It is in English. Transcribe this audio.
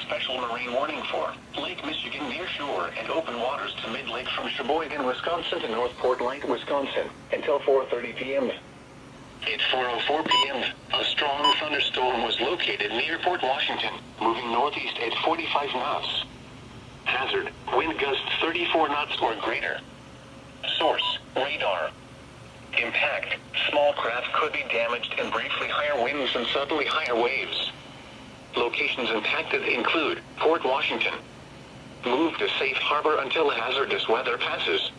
special marine warning for Lake Michigan near shore and open waters to mid-lake from Sheboygan, Wisconsin to Northport Light, Wisconsin, until 4:30 p.m. At 4:04 p.m., a strong thunderstorm was located near Fort Washington, moving northeast at 45 knots. Hazard, wind gusts 34 knots or greater. Source, radar. Impact, small craft could be damaged and briefly higher winds and suddenly higher waves. Locations impacted include Fort Washington. Move to safe harbor until hazardous weather passes.